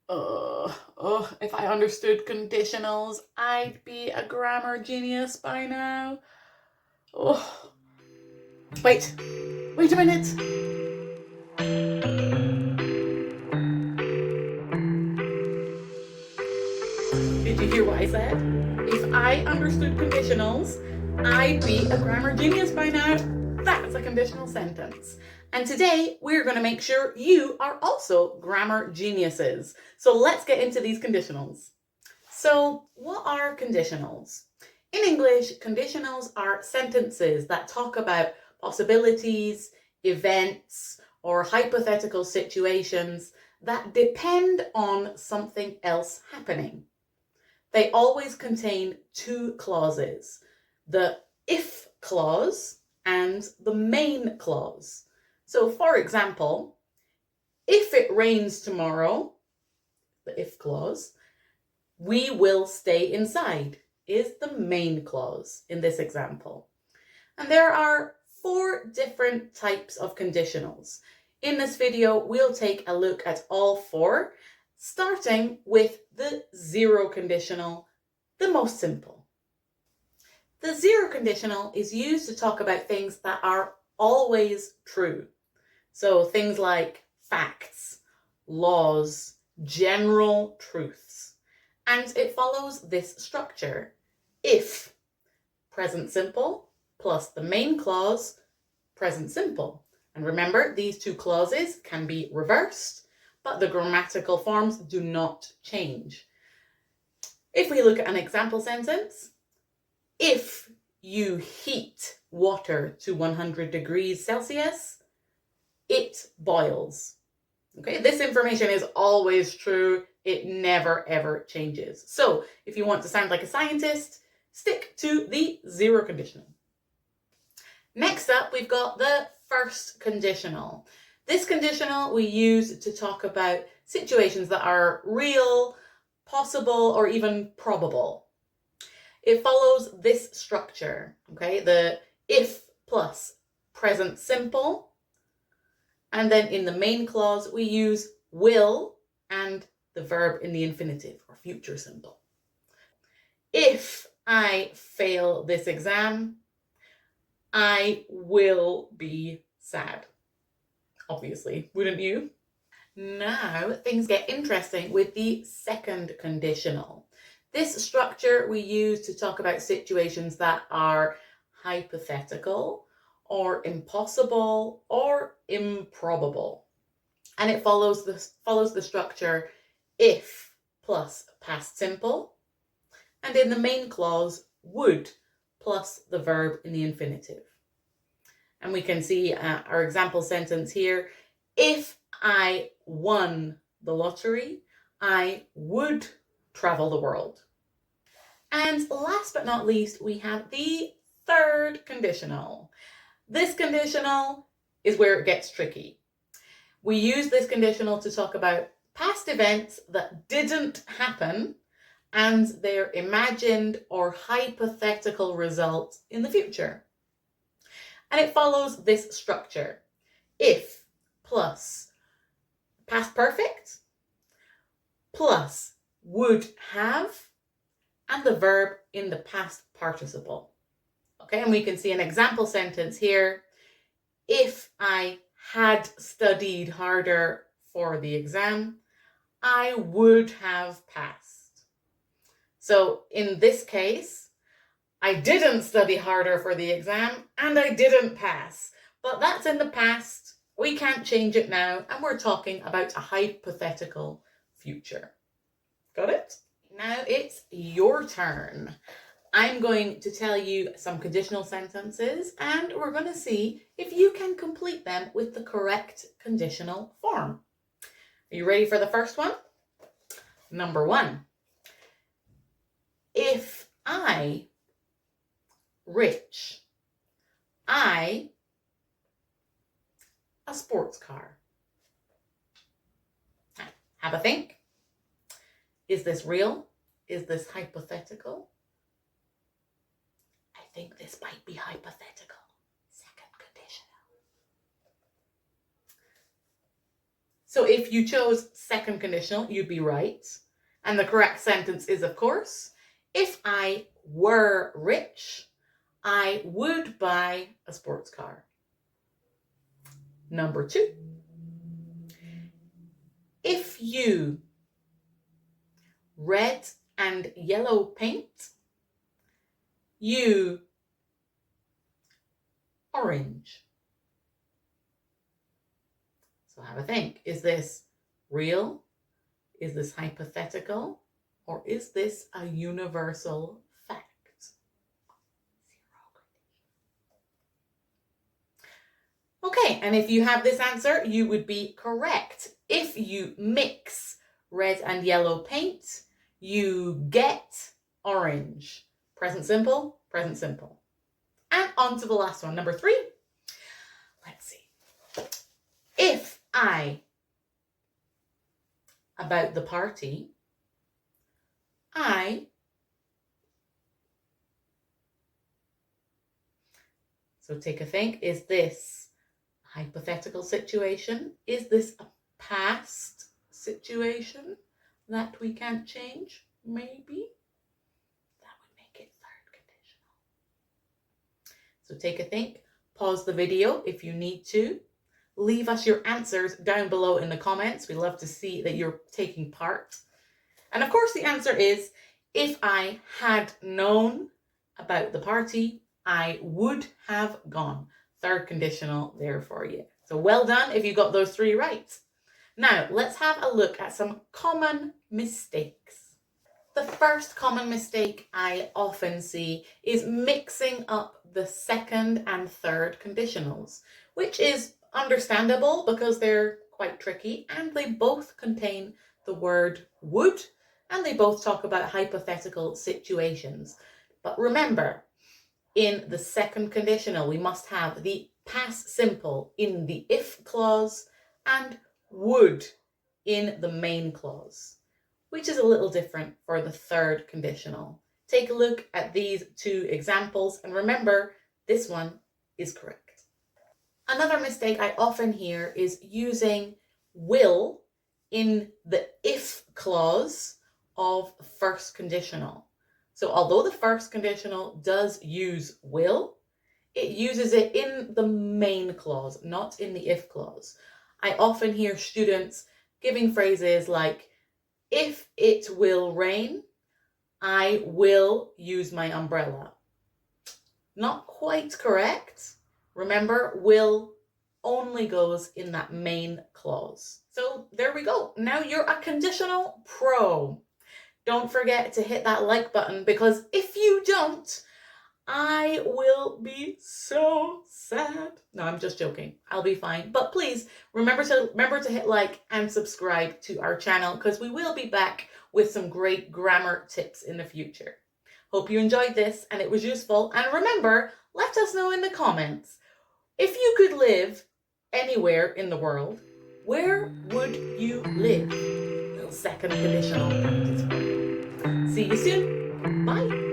If I understood conditionals, I'd be a grammar genius by now. Oh, wait a minute. Did you hear what I said? If I understood conditionals, I'd be a grammar genius by now. That's a conditional sentence. And today we're going to make sure you are also grammar geniuses. So let's get into these conditionals. So, what are conditionals? In English, conditionals are sentences that talk about possibilities, events, or hypothetical situations that depend on something else happening. They always contain two clauses, the if clause and the main clause. So, for example, if it rains tomorrow, the if clause, we will stay inside is the main clause in this example. And there are 4 different types of conditionals. In this video, we'll take a look at all 4, starting with the zero conditional, the most simple. The zero conditional is used to talk about things that are always true. So things like facts, laws, general truths. And it follows this structure. If, present simple, plus the main clause, present simple. And remember, these two clauses can be reversed, but the grammatical forms do not change. If we look at an example sentence, if you heat water to 100 degrees Celsius, it boils. Okay, this information is always true. It never ever changes. So if you want to sound like a scientist, stick to the zero conditional. Next up, we've got the first conditional. This conditional we use to talk about situations that are real, possible, or even probable. It follows this structure, okay? The if plus present simple. And then in the main clause, we use will and the verb in the infinitive or future simple. If I fail this exam, I will be sad. Obviously, wouldn't you? Now things get interesting with the second conditional. This structure we use to talk about situations that are hypothetical or impossible or improbable. And it follows the structure if plus past simple, and in the main clause, would plus the verb in the infinitive. And we can see our example sentence here. If I won the lottery, I would travel the world. And last but not least, we have the third conditional. This conditional is where it gets tricky. We use this conditional to talk about past events that didn't happen and their imagined or hypothetical results in the future. And it follows this structure. If plus past perfect plus would have and the verb in the past participle. Okay, and we can see an example sentence here. If I had studied harder for the exam, I would have passed. So in this case, I didn't study harder for the exam and I didn't pass. But that's in the past. We can't change it now, and we're talking about a hypothetical future. Got it? Now it's your turn. I'm going to tell you some conditional sentences, and we're going to see if you can complete them with the correct conditional form. Are you ready for the first one? Number 1. If I rich, I a sports car. Have a think. Is this real? Is this hypothetical? I think this might be hypothetical. Second conditional. So if you chose second conditional, you'd be right. And the correct sentence is, of course, if I were rich, I would buy a sports car. Number 2. If you red and yellow paint, you orange. So have a think. Is this real? Is this hypothetical? Or is this a universal fact? Okay, and if you have this answer, you would be correct. If you mix red and yellow paint, you get orange. Present simple, present simple. And on to the last one, number 3. Let's see. If I, about the party, I, so take a think, is this a hypothetical situation? Is this a past situation that we can't change? Maybe. That would make it third conditional. So take a think, pause the video if you need to. Leave us your answers down below in the comments. We love to see that you're taking part. And of course the answer is, if I had known about the party, I would have gone. Third conditional there for you. So well done if you got those 3 right. Now let's have a look at some common mistakes. The first common mistake I often see is mixing up the second and third conditionals, which is understandable because they're quite tricky and they both contain the word would and they both talk about hypothetical situations. But remember, in the second conditional, we must have the past simple in the if clause and would in the main clause, which is a little different for the third conditional. Take a look at these 2 examples and remember, this one is correct. Another mistake I often hear is using will in the if clause of the first conditional. So although the first conditional does use will, it uses it in the main clause, not in the if clause. I often hear students giving phrases like, if it will rain, I will use my umbrella. Not quite correct. Remember, will only goes in that main clause. So there we go. Now you're a conditional pro. Don't forget to hit that like button because if you don't, I will be so sad. No, I'm just joking. I'll be fine. But please remember to hit like and subscribe to our channel because we will be back with some great grammar tips in the future. Hope you enjoyed this and it was useful. And remember, let us know in the comments, if you could live anywhere in the world, where would you live? Little second conditional practice for you. See you soon. Bye.